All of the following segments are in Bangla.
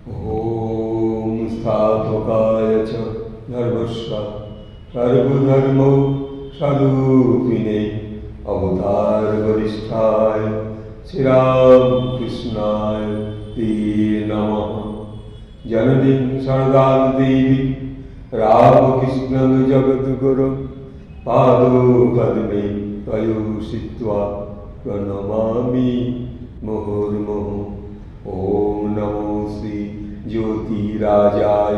ॐ स्थापकाय च धर्मस्य सर्वधर्मौ स्वरूपिणे अवतारवरिष्ठाय श्रीरामकृष्णाय ते नमः। जननीं शरदादेवी रामकृष्णं जगद्गुरुं पादोपद्मे तयोषित्वा प्रणमामि मुहुर्मुहुः। ॐ नमो श्री ज्योतिराजाय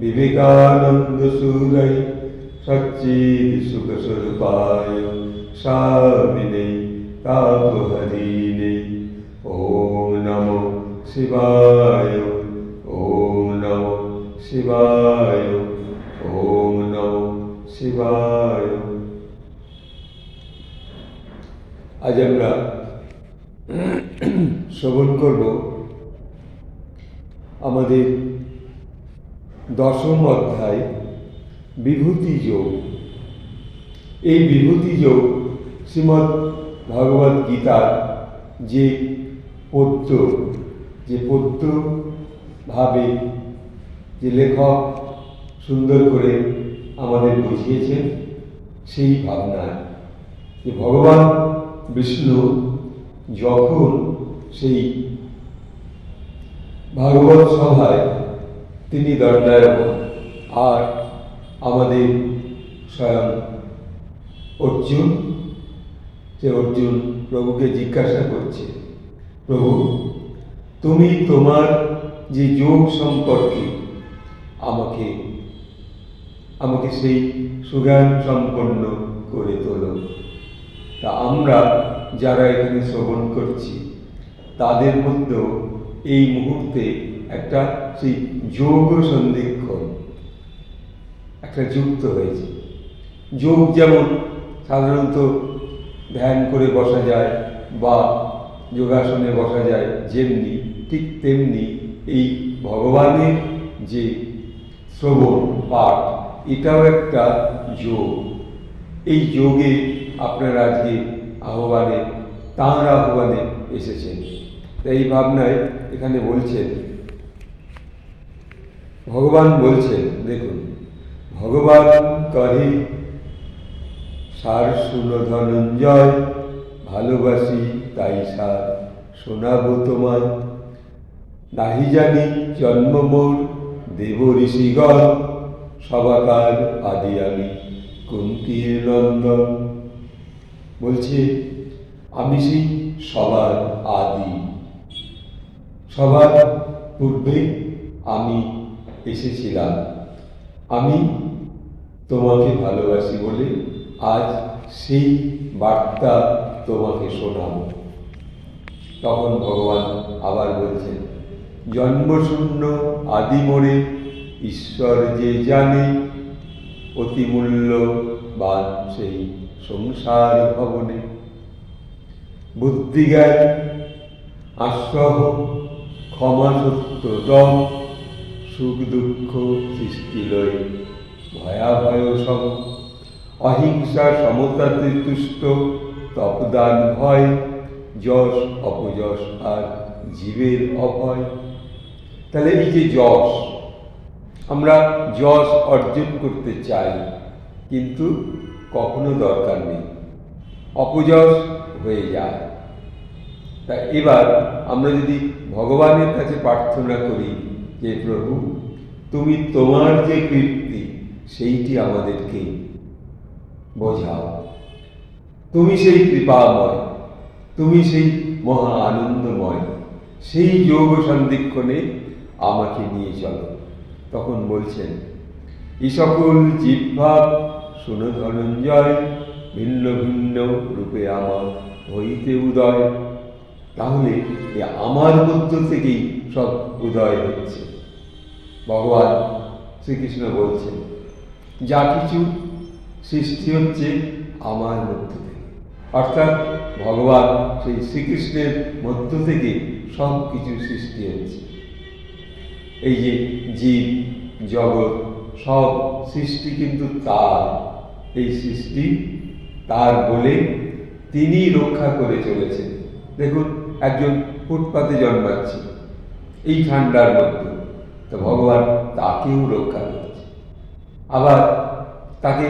विवेकानन्दसूरय सच्चित्सुखस्वरूपाय स्वामिने तापहरिणे। ॐ नमो शिवाय, ॐ नमो शिवाय, ॐ नमो शिवाय। आज আমরা শ্রবণ করব আমাদের দশম অধ্যায় বিভূতি যোগ। এই বিভূতি যোগ শ্রীমদ্ ভগবদ্ গীতার যে পদ্যভাবে যে লেখক সুন্দর করে আমাদের বুঝিয়েছেন, সেই ভাবনায় যে ভগবান বিষ্ণু যখন সেই ভাগবত সভায় তিনি দণ্ডায়মান, আর আমাদের স্বয়ং অর্জুন প্রভুকে জিজ্ঞাসা করছে, প্রভু তুমি তোমার যে যোগ সম্পর্কে আমাকে সেই সুজ্ঞান সম্পন্ন করে তোলো। তা আমরা যারা এখানে শ্রবণ করছি তাদের মধ্যেও এই মুহূর্তে একটা সেই যোগ সন্ধিক্ষণ একটা যুক্ত হয়েছে। যোগ যেমন সাধারণত ধ্যান করে বসা যায় বা যোগাসনে বসা যায়, যেমনি ঠিক তেমনি এই ভগবানের যে শ্রবণ পাঠ, এটাও একটা যোগ। এই যোগে আপনারা আজকে তাঁর আহ্বানে এসেছেন। তাই এই ভাবনায় এখানে ভগবান বলছেন, দেখুন, ভগবান কহে সার শুনো ধনঞ্জয়, ভালোবাসি তাই সার শোনাবো তোমায়। নাহি জানি জন্ম মোর দেব ঋষিগণ, সবাকার আদি আমি কুন্তীর নন্দন। বলছে আমি সেই সবার আদি, সবার পূর্বে আমি এসেছিলাম। আমি তোমাকে ভালোবাসি বলে আজ সেই বার্তা তোমাকে শোনাব। তখন ভগবান আবার বলছেন, জন্মশূন্য আদি মোরে ঈশ্বর যে জানে, অতি মূল্যবান সেই সংসার ভবনে। বুদ্ধিজ্ঞান আশ্রহ ক্ষমা সত্য দম, সুখ দুঃখ সৃষ্টি লয় ভয়াভয় সব। অহিংসা সমতাতে তুষ্ট, তপদান ভয়, যশ অপযশ আর জীবের অভয়। তাহলে এই যে যশ, আমরা যশ অর্জন করতে চাই, কিন্তু কখনো দরকার নেই, অপযশ হয়ে যায়। তা এবার আমরা যদি ভগবানের কাছে প্রার্থনা করি যে প্রভু তুমি তোমার যে কীর্তি সেইটি আমাদেরকে বোঝাও, তুমি সেই কৃপাময়, তুমি সেই মহা আনন্দময়, সেই যোগ সন্ধিক্ষণে আমাকে নিয়ে চলো। তখন বলছেন, এই সকল জীবভাব শুনো ধনঞ্জয়, ভিন্ন ভিন্ন রূপে আমার হইতে উদয়। তাহলে আমার মধ্য থেকেই সব উদয় হচ্ছে। ভগবান শ্রীকৃষ্ণ বলছেন, যা কিছু সৃষ্টি হচ্ছে আমার মধ্য থেকে, অর্থাৎ ভগবান সেই শ্রীকৃষ্ণের মধ্য থেকে সব কিছু সৃষ্টি হচ্ছে। এই যে জীব জগৎ সব সৃষ্টি কিন্তু তার, এই সৃষ্টি তার বলে তিনি রক্ষা করে চলেছেন। দেখুন, একজন ফুটপাতে জন্মাচ্ছে, এই ঠান্ডার মধ্যে, তো ভগবান তাকেও রক্ষা করছে। আবার তাকে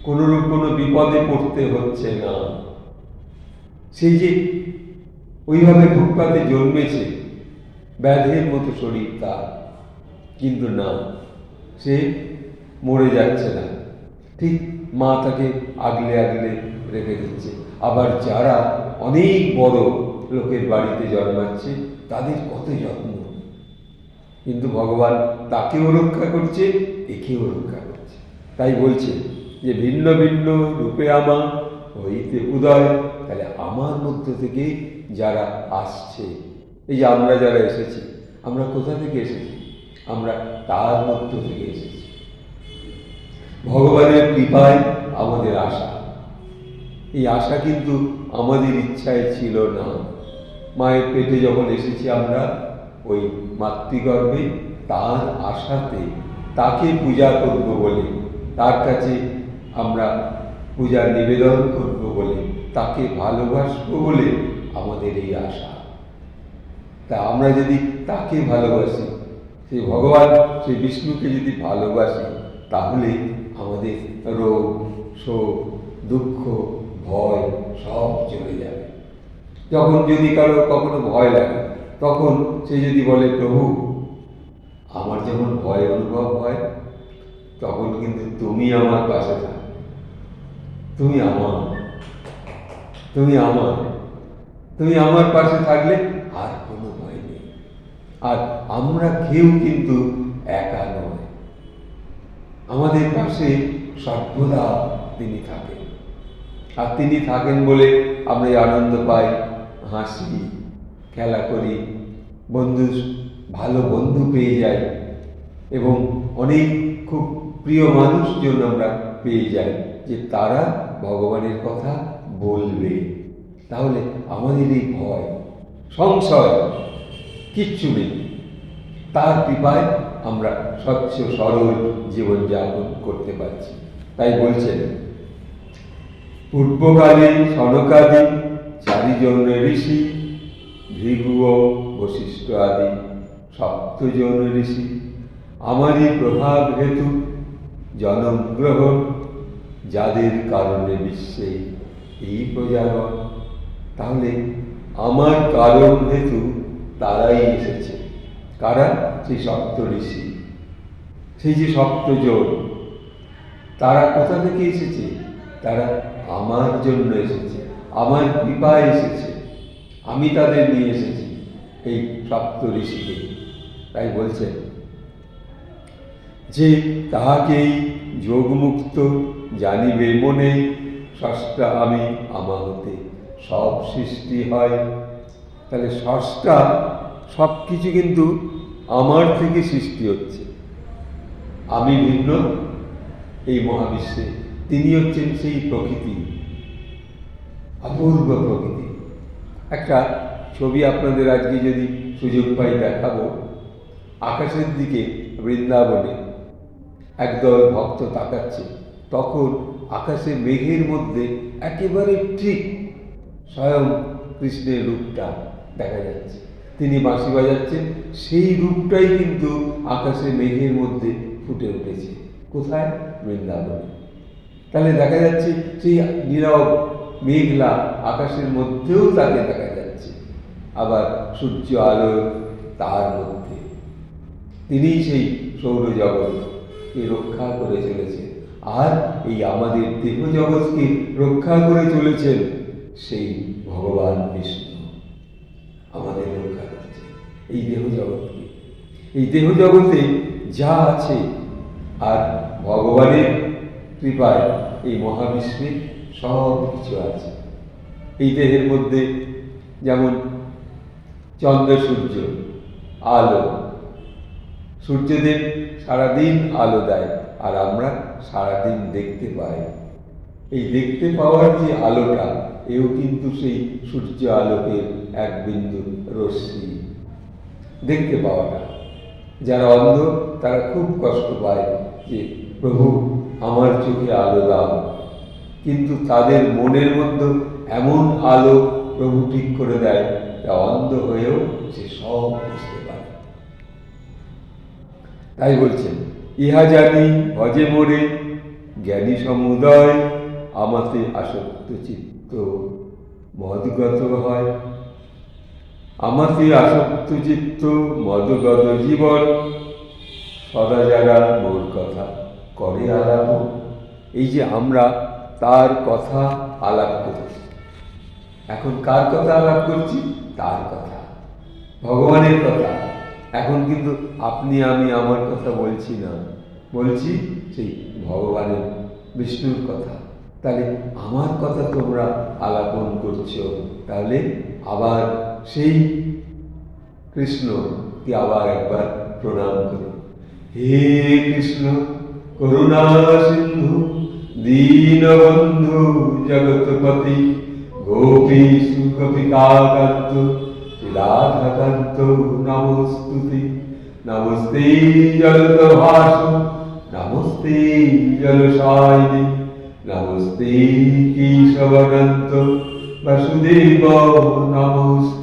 কোনোরূপ কোনো বিপদে পড়তে হচ্ছে না। সেই যে ওইভাবে ফুটপাতে জন্মেছে, ব্যাধের মতো শরীর তার, কিন্তু না, সে মরে যাচ্ছে না, ঠিক মা তাকে আগলে আগলে রেখে দিচ্ছে। আবার যারা অনেক বড় লোকের বাড়িতে জন্মাচ্ছে তাদের কত যত্ন, কিন্তু ভগবান তাকেও রক্ষা করছে, একেও রক্ষা করছে। তাই বলছে যে ভিন্ন ভিন্ন রূপে আমার হইতে উদয়। তাহলে আমার মধ্য থেকে যারা আসছে, এই যে আমরা যারা এসেছি, আমরা কোথা থেকে এসেছি? আমরা তার মধ্য থেকে এসেছি। ভগবানের কৃপায় আমাদের আশা। এই আশা কিন্তু আমাদের ইচ্ছায় ছিল না। মায়ের পেটে যখন এসেছি আমরা, ওই মাতৃগর্ভে তার আশাতে, তাকে পূজা করব বলে, তার কাছে আমরা পূজা নিবেদন করব বলে, তাকে ভালোবাসবো বলে আমাদের এই আশা। তা আমরা যদি তাকে ভালোবাসি, সেই ভগবান, সেই বিষ্ণুকে যদি ভালোবাসি, তাহলে আমাদের রোগ, শোক, দুঃখ, ভয় সব চলে যাবে। যখন যদি কারো কখনো ভয় লাগে, তখন সে যদি বলে প্রভু আমার যখন ভয় অনুভব হয়, তখন কিন্তু তুমি আমার পাশে থাকো, তুমি আমার, তুমি আমার, তুমি আমার পাশে থাকলে আর কোনো ভয় নেই। আর আমরা কেউ কিন্তু একা নয়, আমাদের পাশে সর্বদা তিনি থাকেন। আর তিনি থাকেন বলে আমরা আনন্দ পাই, হাসি, খেলা করি, ভালো বন্ধু পেয়ে যাই, এবং অনেক খুব প্রিয় মানুষজন আমরা পেয়ে যাই, যে তারা ভগবানের কথা বলবে। তাহলে আমাদের এই ভয়, সংশয় কিচ্ছু নেই। তার কৃপায় আমরা স্বচ্ছ সরল জীবনযাপন করতে পারছি। তাই বলছেন, পূর্বকালে সনকাদি চারিজন ঋষি, ভৃগু ও বশিষ্ঠ আদি সপ্তজন ঋষি আমারই প্রভাব হেতু জন্ম গ্রহণ, যাদের কারণে বিশ্বে এই প্রজাগণ। তাহলে আমার কারণ হেতু তারাই এসেছে। কারা? সেই সপ্ত ঋষি, সেই যে সপ্তজন, তারা কোথা থেকে এসেছে? তারা আমার জন্য এসেছে, আমার কৃপায় এসেছে, আমি তাদের নিয়ে এসেছি, এই সপ্ত ঋষিকে। তাই বলছেন যে তাহাকেই যোগমুক্ত জানিবে মনে, স্রষ্টা আমি আমার হতে সব সৃষ্টি হয়। তাহলে স্রষ্টা, সব কিছু কিন্তু আমার থেকে সৃষ্টি হচ্ছে। আমি ভিন্ন এই মহাবিশ্বে, তিনি হচ্ছেন সেই প্রকৃতি, অপূর্ব প্রকৃতি। একটা ছবি আপনাদের আজকে যদি সুযোগ পাই দেখাবো। আকাশের দিকে বৃন্দাবনে একদল ভক্ত তাকাচ্ছে, তখন আকাশে মেঘের মধ্যে একেবারে ঠিক স্বয়ং কৃষ্ণের রূপটা দেখা যাচ্ছে। তিনি বাঁশি বাজাচ্ছেন, সেই রূপটাই কিন্তু আকাশে মেঘের মধ্যে ফুটে উঠেছে। কোথায়? বৃন্দাবনে। তাহলে দেখা যাচ্ছে সেই নীরব মেঘলা আকাশের মধ্যেও তাকে দেখা যাচ্ছে, আবার সূর্য আলো তার মধ্যে। তিনি সেই সৌরজগৎকে রক্ষা করে চলেছেন, আর এই আমাদের দেহ জগৎকে রক্ষা করে চলেছেন সেই ভগবান বিষ্ণু। আমাদের রক্ষা করছে এই দেহ জগৎকে। এই দেহ জগতে যা আছে, আর ভগবানের কৃপায় এই মহাবিশ্বে সব কিছু আছে। এই দেহের মধ্যে যেমন চন্দ্র, সূর্য, আলো, সূর্যদেব সারাদিন আলো দেয়, আর আমরা সারাদিন দেখতে পাই। এই দেখতে পাওয়ার যে আলোটা, এও কিন্তু সেই সূর্য আলোকের এক বিন্দু রশ্মি। দেখতে পাওয়াটা, যারা অন্ধ তারা খুব কষ্ট পায় যে প্রভু আমার চোখে আলো দাও, কিন্তু তাদের মনের মধ্যে এমন আলো প্রভু ঠিক করে দেয় তা অন্ধ হয়েও সে সব বুঝতে পারে। তাই বলছেন, ইহা জানি ভজে মোরে জ্ঞানী সমুদয়, আমাতে আসক্ত চিত্ত মদগত হয়। আমাতে আসক্ত চিত্ত মদগত জীবন, সদা যারা মোর কথা করে আলাপ। এই যে আমরা তার কথা আলাপ করছি, এখন কার কথা আলাপ করছি? তার কথা, ভগবানের কথা। এখন কিন্তু আপনি আমি আমার কথা বলছি না, বলছি সেই ভগবানের বিষ্ণুর কথা। তাহলে আমার কথা তোমরা আলাপন করছো, তাহলে আবার সেই কৃষ্ণকে আবার একবার প্রণাম করো। হে কৃষ্ণ করুণা সিন্ধু দীনবন্ধু জগৎপতি, গোপীশু গোপিকাকান্ত রাধাকান্ত নমস্তুতে। নমস্তে জলদভাস, নমস্তে জলশায়িনী, নমস্তে কেশবানন্ত বাসুদেব নমস্তে।